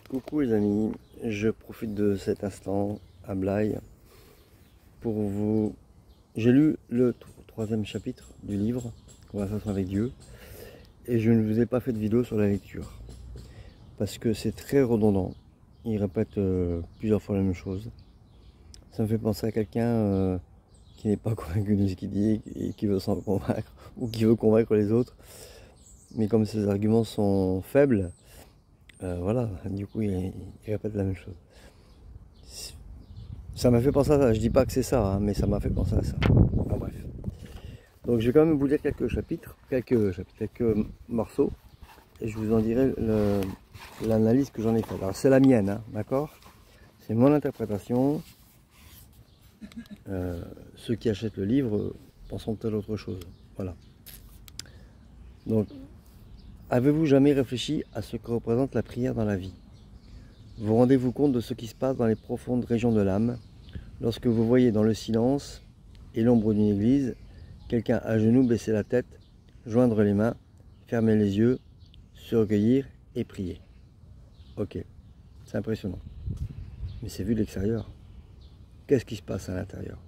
Coucou les amis, je profite de cet instant à Blaye pour vous... J'ai lu le troisième chapitre du livre Conversation avec Dieu et je ne vous ai pas fait de vidéo sur la lecture parce que c'est très redondant. Il répète plusieurs fois la même chose. Ça me fait penser à quelqu'un qui n'est pas convaincu de ce qu'il dit et qui veut s'en convaincre ou qui veut convaincre les autres. Mais comme ses arguments sont faibles, voilà, du coup il répète la même chose. Ça m'a fait penser à ça, je dis pas que c'est ça, hein, mais ça m'a fait penser à ça. Enfin, bref. Donc je vais quand même vous lire quelques morceaux, et je vous en dirai l'analyse que j'en ai faite. Alors c'est la mienne, hein, d'accord? C'est mon interprétation. Ceux qui achètent le livre pensent peut-être autre chose. Voilà. Donc, avez-vous jamais réfléchi à ce que représente la prière dans la vie? Vous rendez-vous compte de ce qui se passe dans les profondes régions de l'âme lorsque vous voyez dans le silence et l'ombre d'une église quelqu'un à genoux baisser la tête, joindre les mains, fermer les yeux, se recueillir et prier? Ok, c'est impressionnant. Mais c'est vu de l'extérieur. Qu'est-ce qui se passe à l'intérieur?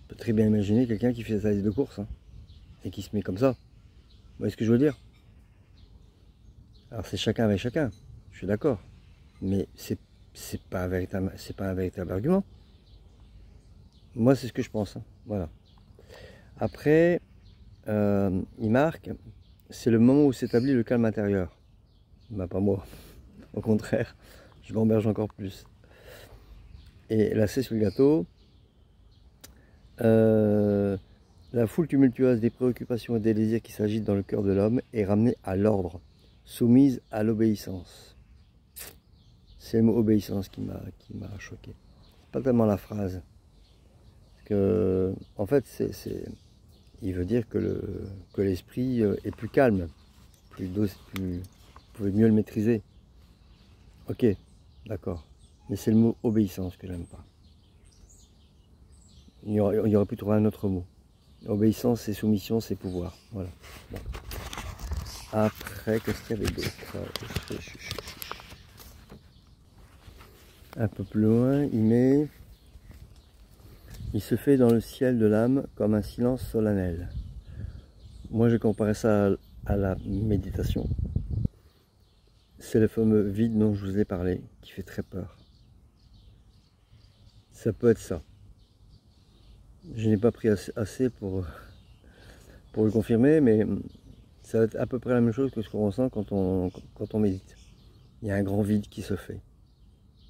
On peut très bien imaginer quelqu'un qui fait sa liste de courses, hein, et qui se met comme ça. Vous voyez ce que je veux dire? Alors c'est chacun avec chacun, je suis d'accord. Mais c'est pas un véritable argument. Moi c'est ce que je pense, hein. Voilà. Après, il marque, c'est le moment où s'établit le calme intérieur. Bah pas moi, au contraire, je m'emberge encore plus. Et là c'est sur le gâteau, la foule tumultueuse des préoccupations et des désirs qui s'agitent dans le cœur de l'homme est ramenée à l'ordre, soumise à l'obéissance. C'est le mot obéissance qui m'a choqué. C'est pas tellement la phrase. Parce que, en fait, il veut dire que l'esprit est plus calme, vous pouvez mieux le maîtriser. Ok, d'accord. Mais c'est le mot obéissance que j'aime pas. Il y aurait pu trouver un autre mot. Obéissance, c'est soumission, c'est pouvoir. Voilà. Bon. Après, qu'est-ce qu'il y avait d'autre? Un peu plus loin, il se fait dans le ciel de l'âme comme un silence solennel. Moi, j'ai comparé ça à la méditation. C'est le fameux vide dont je vous ai parlé, qui fait très peur. Ça peut être ça. Je n'ai pas pris assez pour le confirmer, mais ça va être à peu près la même chose que ce qu'on ressent quand on médite. Il y a un grand vide qui se fait.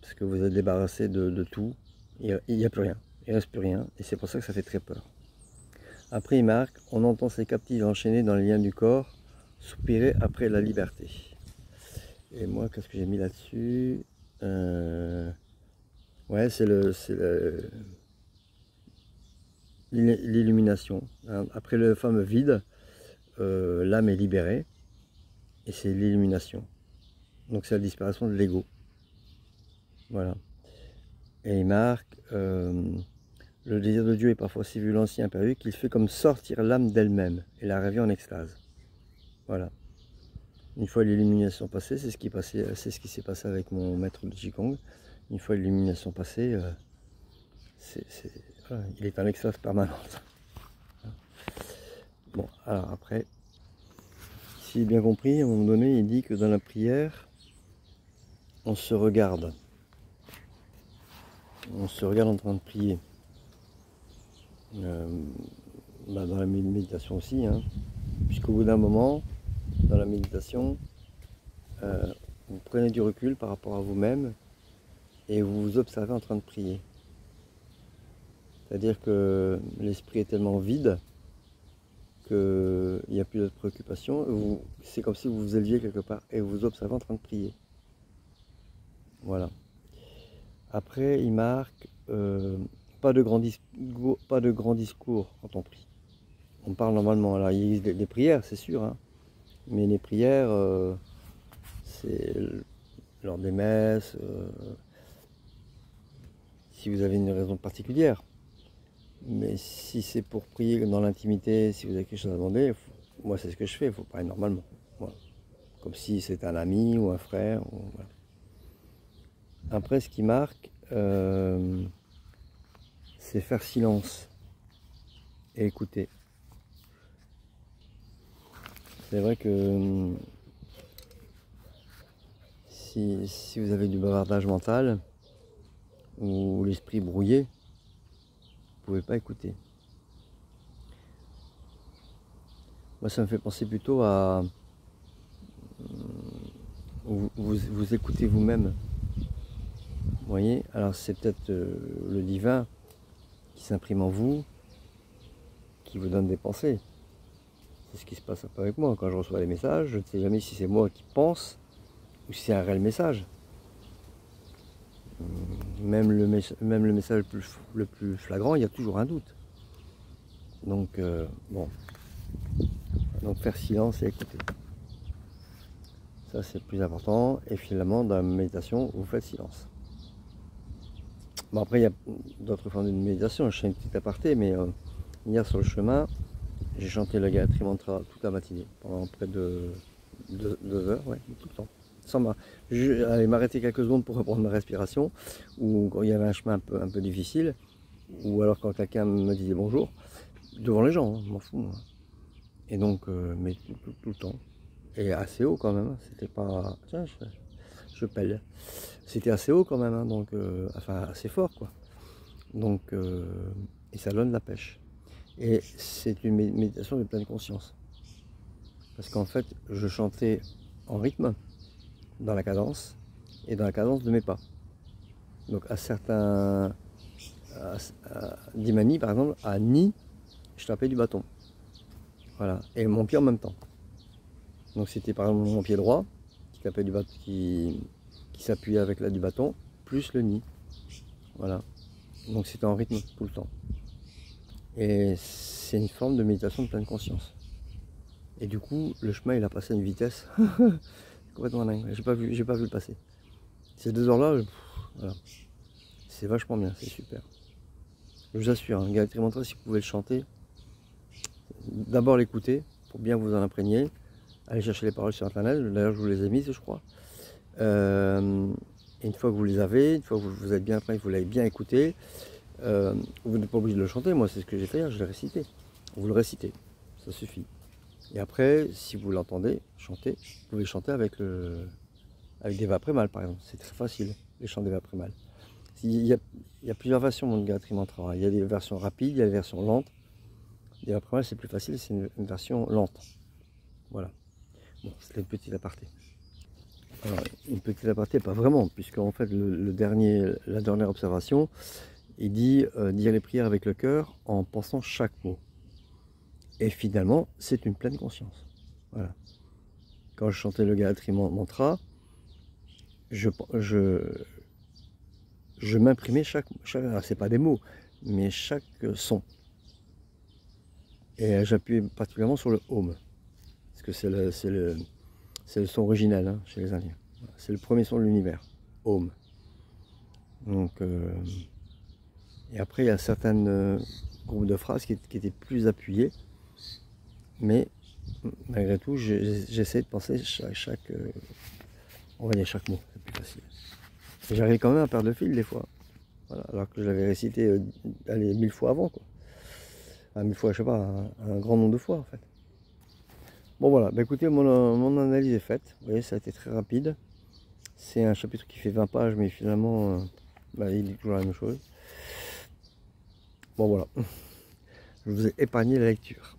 Parce que vous êtes débarrassé de tout. Il n'y a plus rien. Il ne reste plus rien. Et c'est pour ça que ça fait très peur. Après, il marque, on entend ces captifs enchaînés dans les liens du corps, soupirer après la liberté. Et moi, qu'est-ce que j'ai mis là-dessus? Ouais, c'est l'illumination. Après le fameux vide, l'âme est libérée. Et c'est l'illumination. Donc c'est la disparition de l'ego. Voilà. Et il marque, le désir de Dieu est parfois si violent, si impérieux, qu'il fait comme sortir l'âme d'elle-même et la réveille en extase. Voilà. Une fois l'illumination passée, c'est ce qui s'est passé avec mon maître de Qigong. Une fois l'illumination passée, voilà, il est en extase permanente. Bon, alors après, si j'ai bien compris, à un moment donné, il dit que dans la prière, on se regarde. On se regarde en train de prier. Dans la méditation aussi, hein, puisqu'au bout d'un moment, dans la méditation, vous prenez du recul par rapport à vous-même et vous vous observez en train de prier. C'est-à-dire que l'esprit est tellement vide qu'il n'y a plus d'autres préoccupations. C'est comme si vous vous éleviez quelque part et vous vous observez en train de prier. Voilà. Après, il marque pas de grand discours quand on prie. On parle normalement. Alors, il existe des prières, c'est sûr, hein, mais les prières, c'est lors des messes, si vous avez une raison particulière. Mais si c'est pour prier dans l'intimité, si vous avez quelque chose à demander, moi c'est ce que je fais, il faut parler normalement. Voilà. Comme si c'était un ami ou un frère. Voilà. Après, ce qui marque, c'est faire silence et écouter. C'est vrai que si vous avez du bavardage mental ou l'esprit brouillé, vous ne pouvez pas écouter. Moi, ça me fait penser plutôt à vous écoutez vous-même. Vous voyez, alors c'est peut-être le divin qui s'imprime en vous, qui vous donne des pensées. C'est ce qui se passe un peu avec moi. Quand je reçois des messages, je ne sais jamais si c'est moi qui pense ou si c'est un réel message. Même le message le plus flagrant, il y a toujours un doute. Donc, bon. Donc faire silence et écouter. Ça, c'est le plus important. Et finalement, dans la méditation, vous faites silence. Bon, après, il y a d'autres formes de méditation. Je fais une petite aparté, mais hier sur le chemin, j'ai chanté le Gayatri Mantra toute la matinée, pendant près de 2 heures, ouais, tout le temps. J'allais m'arrêter quelques secondes pour reprendre ma respiration, ou quand il y avait un chemin un peu difficile, ou alors quand quelqu'un me disait bonjour, devant les gens, je m'en fous. Moi. Et donc, mais tout le temps. Et assez haut quand même, c'était pas... Tiens, je pèle. C'était assez haut quand même, hein, donc, enfin assez fort quoi. Donc, et ça donne la pêche. Et c'est une méditation de pleine conscience. Parce qu'en fait, je chantais en rythme, dans la cadence, et dans la cadence de mes pas. Donc à certains... Dimani par exemple, à Ni, je tapais du bâton. Voilà, et mon pied en même temps. Donc c'était par exemple mon pied droit, qui tapait du bâton, qui s'appuyait avec du bâton, plus le Ni. Voilà. Donc c'était en rythme tout le temps. Et c'est une forme de méditation de pleine conscience. Et du coup, le chemin il a passé à une vitesse complètement dingue. J'ai pas vu le passer. Ces 2 heures-là, voilà. C'est vachement bien, c'est super. Je vous assure, hein, Gayatri Mantra, si vous pouvez le chanter, d'abord l'écouter pour bien vous en imprégner. Allez chercher les paroles sur internet, d'ailleurs je vous les ai mises, je crois. Et une fois que vous les avez, une fois que vous êtes bien imprégné, que vous l'avez bien écouté, vous n'êtes pas obligé de le chanter, moi c'est ce que j'ai fait hier, je l'ai récité. Vous le récitez, ça suffit. Et après, si vous l'entendez chanter, vous pouvez chanter avec des Vaprémal par exemple, c'est très facile, les chants des Vaprémal. Il y a plusieurs versions de Gayatri Mantra, il y a des versions rapides, il y a des versions lentes. Des Vaprémal c'est plus facile, c'est une version lente. Voilà. Bon, c'était une petite aparté. Alors, une petite aparté, pas vraiment, puisque en fait la dernière observation, il dit dire les prières avec le cœur en pensant chaque mot. Et finalement, c'est une pleine conscience. Voilà. Quand je chantais le Gayatri Mantra, je m'imprimais chaque alors c'est pas des mots, mais chaque son. Et j'appuie particulièrement sur le Om, parce que c'est le son original hein, chez les Indiens. C'est le premier son de l'univers, Om. Donc, et après, il y a certains groupes de phrases qui étaient plus appuyés, mais malgré tout, j'essaie de penser on va dire chaque mot, c'est plus facile. Et j'arrive quand même à perdre le fil des fois, voilà, alors que je l'avais récité 1000 fois avant, quoi. Enfin, 1000 fois, je sais pas, un grand nombre de fois en fait. Bon voilà, bah, écoutez, mon analyse est faite, vous voyez, ça a été très rapide. C'est un chapitre qui fait 20 pages, mais finalement, il dit toujours la même chose. Bon voilà, je vous ai épargné la lecture.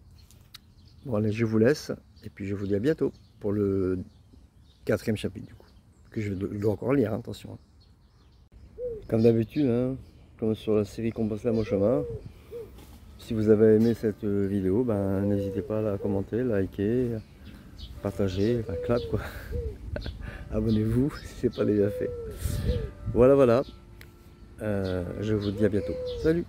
Bon allez, je vous laisse, et puis je vous dis à bientôt pour le 4e chapitre du coup, que je dois encore lire, hein, attention. Comme d'habitude, hein, comme sur la série Compost l'âme au chemin, si vous avez aimé cette vidéo, n'hésitez pas à la commenter, liker, partager, enfin clap quoi. Abonnez-vous si ce n'est pas déjà fait. Voilà, je vous dis à bientôt. Salut!